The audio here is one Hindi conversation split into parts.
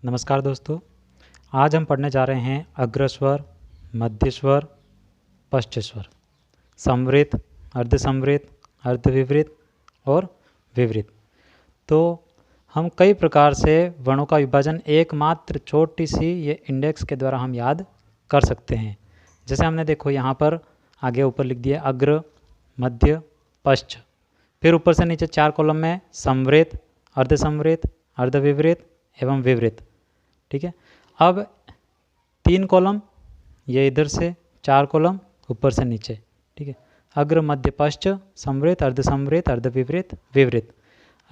नमस्कार दोस्तों, आज हम पढ़ने जा रहे हैं अग्रस्वर, मध्यस्वर, पश्चस्वर, समवृत, अर्धसमवृत, अर्धविवृत और विवृत। तो हम कई प्रकार से वर्णों का विभाजन एकमात्र छोटी सी ये इंडेक्स के द्वारा हम याद कर सकते हैं। जैसे हमने देखो यहाँ पर आगे ऊपर लिख दिया अग्र, मध्य, पश्च, फिर ऊपर से नीचे 4 कॉलम में समवृत, अर्धसमवृत, अर्धविवृत एवं विवृत। ठीक है। अब 3 कॉलम ये इधर से, 4 कॉलम ऊपर से नीचे। ठीक है। अग्र, मध्य, पश्च, समवृत, अर्धसमवृत, अर्धविवृत, विवृत।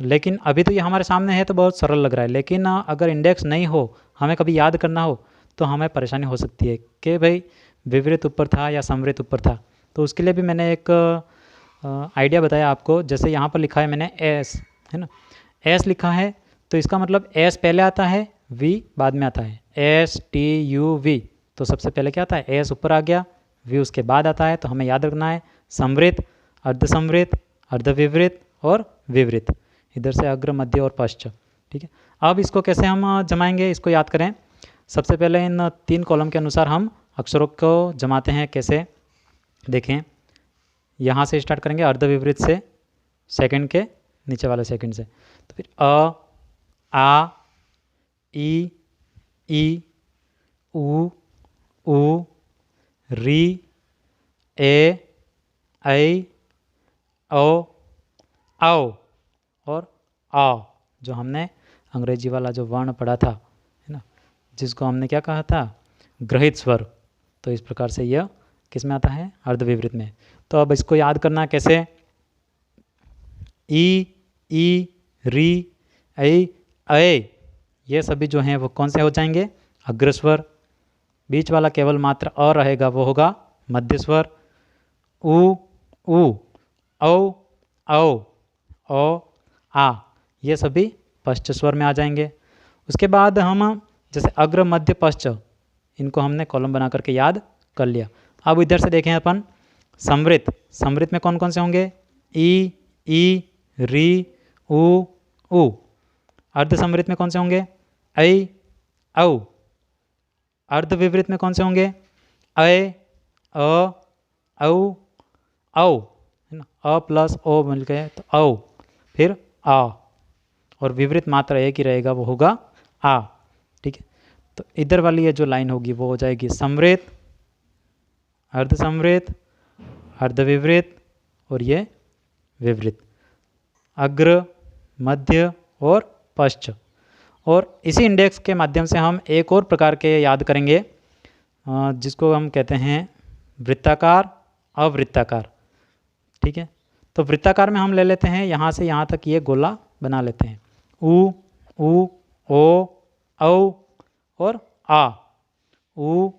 लेकिन अभी तो ये हमारे सामने है तो बहुत सरल लग रहा है, लेकिन अगर इंडेक्स नहीं हो, हमें कभी याद करना हो तो हमें परेशानी हो सकती है कि भाई विवृत ऊपर था या समवृत ऊपर था। तो उसके लिए भी मैंने एक आइडिया बताया आपको। जैसे यहाँ पर लिखा है मैंने एस, है ना, एस लिखा है तो इसका मतलब एस पहले आता है, वी बाद में आता है। एस टी यू वी, तो सबसे पहले क्या आता है, एस ऊपर आ गया, वी उसके बाद आता है। तो हमें याद रखना है समवृत, अर्धसमवृत, अर्धविवृत और विवृत। इधर से अग्र, मध्य और पश्च। ठीक है। अब इसको कैसे हम जमाएंगे, इसको याद करें। सबसे पहले इन 3 कॉलम के अनुसार हम अक्षरों को जमाते हैं। कैसे, देखें, यहाँ से स्टार्ट करेंगे अर्धविवृत से, सेकंड के नीचे वाले सेकंड से। तो फिर अ, आ, ई, उ, री, ए, ऐ, ओ, औ और आ, जो हमने अंग्रेजी वाला जो वर्ण पढ़ा था, है ना, जिसको हमने क्या कहा था, ग्रहित स्वर। तो इस प्रकार से यह किस में आता है, अर्धविवृत में। तो अब इसको याद करना कैसे, ई, री, ऐ, ये सभी जो हैं वो कौन से हो जाएंगे, अग्रस्वर। बीच वाला केवल मात्र अ रहेगा, वो होगा मध्यस्वर। उ, औ, औ, आ, ये सभी पश्चस्वर में आ जाएंगे। उसके बाद हम जैसे अग्र, मध्य, पश्च, इनको हमने कॉलम बना करके याद कर लिया। अब इधर से देखें अपन समवृत। समवृत में कौन कौन से होंगे, ई, री, उ। अर्धसमवृत में कौन से होंगे, ऐ, औ। अर्धविवृत में कौन से होंगे, ऐ, अ, औ, है ना, अ प्लस ओ मिल गए तो औ, फिर आ, और विवृत मात्र एक ही रहेगा, वो होगा आ। ठीक है। तो इधर वाली ये जो लाइन होगी वो हो जाएगी समवृत, अर्धसमवृत, अर्धविवृत और ये विवृत। अग्र, मध्य और पश्च। और इसी इंडेक्स के माध्यम से हम एक और प्रकार के याद करेंगे, जिसको हम कहते हैं वृत्ताकार, अवृत्ताकार। ठीक है। तो वृत्ताकार में हम ले लेते हैं यहाँ से यहाँ तक ये गोला बना लेते हैं, उ, ओ, औ और आ। उ,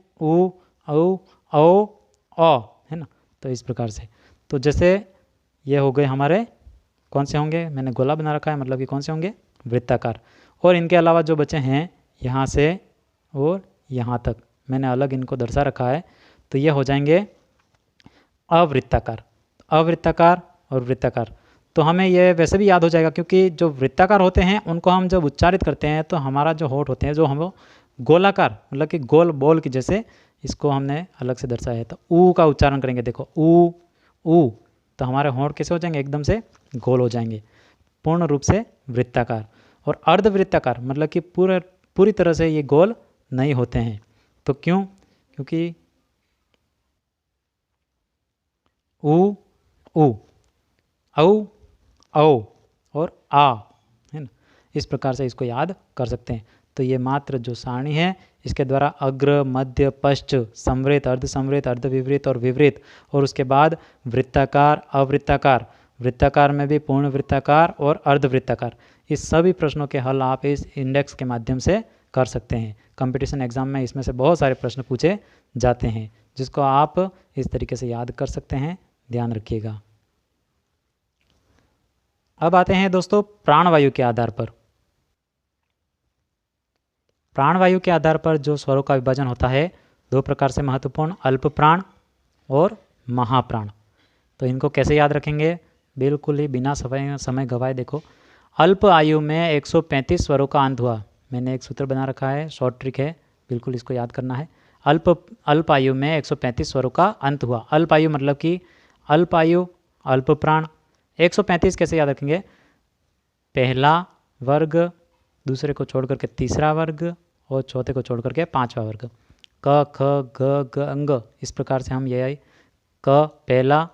औ, अ, है ना। तो इस प्रकार से, तो जैसे ये हो गए हमारे, कौन से होंगे, मैंने गोला बना रखा है, मतलब कि कौन से होंगे, वृत्ताकार। और इनके अलावा जो बचे हैं यहाँ से और यहाँ तक मैंने अलग इनको दर्शा रखा है, तो ये हो जाएंगे अवृत्ताकार। अवृत्ताकार और वृत्ताकार, तो हमें ये वैसे भी याद हो जाएगा, क्योंकि जो वृत्ताकार होते हैं उनको हम जब उच्चारित करते हैं तो हमारा जो होठ होते हैं जो हम गोलाकार, मतलब कि गोल बॉल की जैसे, इसको हमने अलग से दर्शाया है। तो ऊ का उच्चारण करेंगे, देखो ऊ, तो हमारे होंठ कैसे हो जाएंगे, एकदम से गोल हो जाएंगे, पूर्ण रूप से वृत्ताकार। और अर्धवृत्ताकार मतलब कि पूरी तरह से ये गोल नहीं होते हैं। तो क्यों, क्योंकि उ, औ और आ, है ना, इस प्रकार से इसको याद कर सकते हैं। तो ये मात्र जो सारणी है, इसके द्वारा अग्र, मध्य, पश्च, समवृत, अर्धसमवृत, अर्धविवृत और विवृत, और उसके बाद वृत्ताकार, अवृत्ताकार, वृत्ताकार में भी पूर्ण वृत्ताकार और अर्धवृत्ताकार, इस सभी प्रश्नों के हल आप इस इंडेक्स के माध्यम से कर सकते हैं। कंपटीशन एग्जाम में इसमें से बहुत सारे प्रश्न पूछे जाते हैं, जिसको आप इस तरीके से याद कर सकते हैं, ध्यान रखिएगा। अब आते हैं दोस्तों प्राणवायु के आधार पर। प्राणवायु के आधार पर जो स्वरों का विभाजन होता है 2 प्रकार से महत्वपूर्ण, अल्प प्राण और महाप्राण। तो इनको कैसे याद रखेंगे, बिल्कुल ही बिना समय गवाए देखो, अल्प आयु में 135 स्वरों का अंत हुआ, मैंने एक सूत्र बना रखा है, शॉर्ट ट्रिक है, बिल्कुल इसको याद करना है। अल्प आयु में 135 स्वरों का अंत हुआ। अल्प आयु मतलब कि अल्प आयु, अल्प प्राण। 135 कैसे याद रखेंगे? पहला वर्ग, दूसरे को छोड़ करके तीसरा वर्ग और चौथे को छोड़ करके पांचवा वर्ग। क ख ग ग अंग, इस प्रकार से हम ये आई। क पहला,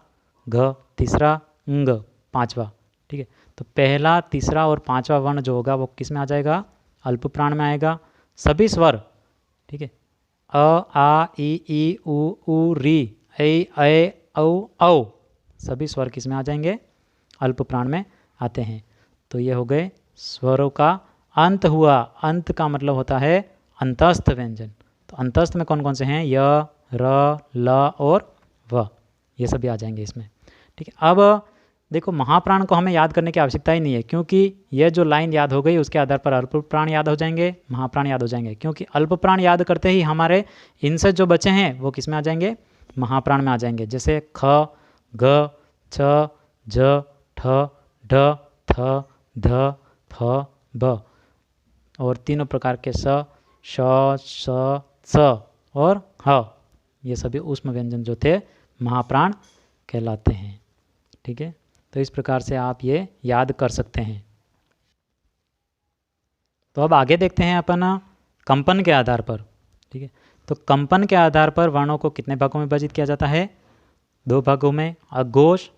घ तीसरा, अंग पांचवा। ठीक है, तो पहला, तीसरा और पांचवा वर्ण जो होगा वो किस में आ जाएगा? अल्प प्राण में आएगा। सभी स्वर, ठीक है, अ आ ई उ री ऐ औ सभी स्वर किस में आ जाएंगे? अल्प प्राण में आते हैं। तो ये हो गए स्वरों का अंत हुआ। अंत का मतलब होता है अंतस्थ व्यंजन। तो अंतस्थ में कौन कौन से हैं? य, र, ल और व, ये सभी आ जाएंगे इसमें। ठीक है, अब देखो महाप्राण को हमें याद करने की आवश्यकता ही नहीं है, क्योंकि यह जो लाइन याद हो गई उसके आधार पर अल्प प्राण याद हो जाएंगे, महाप्राण याद हो जाएंगे। क्योंकि अल्प प्राण याद करते ही हमारे इनसे जो बचे हैं वो किस में आ जाएंगे? महाप्राण में आ जाएंगे। जैसे ख, ग, छ, झ, ठ, ढ, थ, ध, फ, ब, और तीनों प्रकार के स, श, स और ह, ये सभी ऊष्म व्यंजन जो थे महाप्राण कहलाते हैं। ठीक है, तो इस प्रकार से आप ये याद कर सकते हैं। तो अब आगे देखते हैं अपन कंपन के आधार पर। ठीक है, तो कंपन के आधार पर वर्णों को कितने भागों में विभाजित किया जाता है? 2 भागों में, अघोष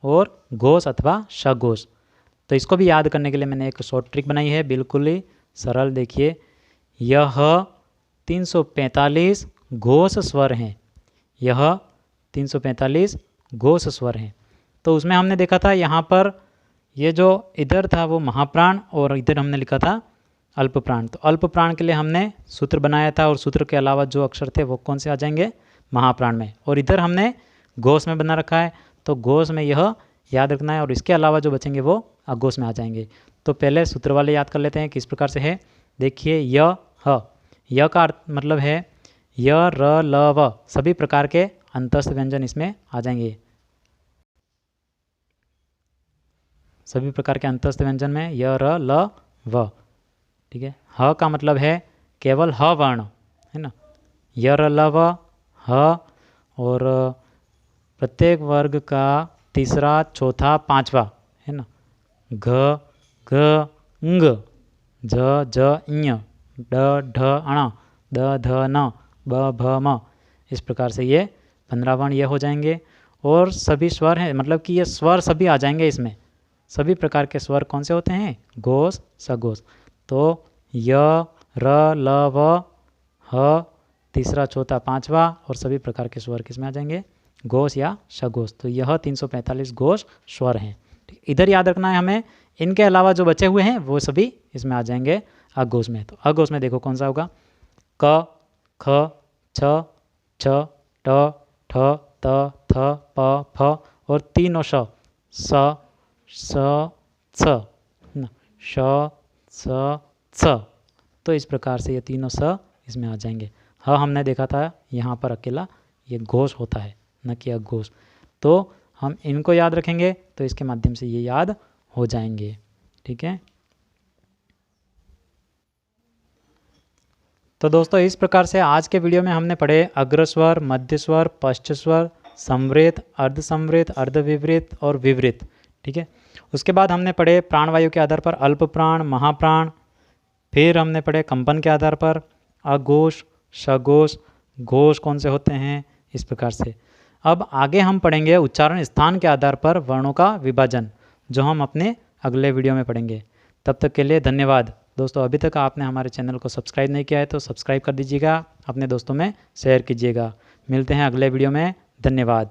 और घोष अथवा सघोष। तो इसको भी याद करने के लिए मैंने एक शॉर्ट ट्रिक बनाई है, बिल्कुल ही सरल। देखिए, यह 345 घोष स्वर हैं। यह 345 घोष स्वर हैं। तो उसमें हमने देखा था यहाँ पर ये जो इधर था वो महाप्राण और इधर हमने लिखा था अल्प प्राण। तो अल्प प्राण के लिए हमने सूत्र बनाया था और सूत्र के अलावा जो अक्षर थे वो कौन से आ जाएंगे? महाप्राण में। और इधर हमने घोष में बना रखा है, तो घोष में यह याद रखना है और इसके अलावा जो बचेंगे वो अघोष में आ जाएंगे। तो पहले सूत्र वाले याद कर लेते हैं किस प्रकार से है। देखिए, य ह, य का अर्थ मतलब है य, र, ल, व, सभी प्रकार के अंतस्थ व्यंजन इसमें आ जाएंगे। सभी प्रकार के अंतस्थ व्यंजन में य, र, ल, व। ठीक है, ह का मतलब है केवल ह वर्ण, है ना, य, र, ल, व, ह, और प्रत्येक वर्ग का तीसरा, चौथा, पांचवा, है ना, घ, घ, ङ, झ, झ, ञ, ड, ढ, अण, द, ध, न, ब, भ, म, इस प्रकार से ये 15 वर्ण ये हो जाएंगे। और सभी स्वर हैं, मतलब कि ये स्वर सभी आ जाएंगे इसमें। सभी प्रकार के स्वर कौन से होते हैं? घोष, सघोष। तो य, र, ल, व, ह, तीसरा, चौथा, पांचवा, और सभी प्रकार के स्वर किस में आ जाएंगे? घोष या सघोष। तो यह 345 घोष स्वर हैं। इधर याद रखना है हमें, इनके अलावा जो बचे हुए हैं वो सभी इसमें आ जाएंगे अघोष में। तो अघोष में देखो कौन सा होगा? क, ख, छ, छ, ट, ठ, त, थ, प, फ और तीनों स, स, छ, श, स, छ। तो इस प्रकार से ये तीनों स इसमें आ जाएंगे। हाँ, हमने देखा था यहाँ पर अकेला ये घोष होता है, न कि अघोष। तो हम इनको याद रखेंगे तो इसके माध्यम से ये याद हो जाएंगे। ठीक है, तो दोस्तों इस प्रकार से आज के वीडियो में हमने पढ़े अग्रस्वर, मध्यस्वर, पश्चस्वर, समवृत, अर्धसमवृत, अर्धविवृत और विवृत। ठीक है, उसके बाद हमने पढ़े प्राणवायु के आधार पर अल्प प्राण, महाप्राण। फिर हमने पढ़े कंपन के आधार पर अघोष, सघोष, घोष कौन से होते हैं, इस प्रकार से। अब आगे हम पढ़ेंगे उच्चारण स्थान के आधार पर वर्णों का विभाजन, जो हम अपने अगले वीडियो में पढ़ेंगे। तब तक के लिए धन्यवाद। दोस्तों, अभी तक आपने हमारे चैनल को सब्सक्राइब नहीं किया है तो सब्सक्राइब कर दीजिएगा, अपने दोस्तों में शेयर कीजिएगा। मिलते हैं अगले वीडियो में। धन्यवाद।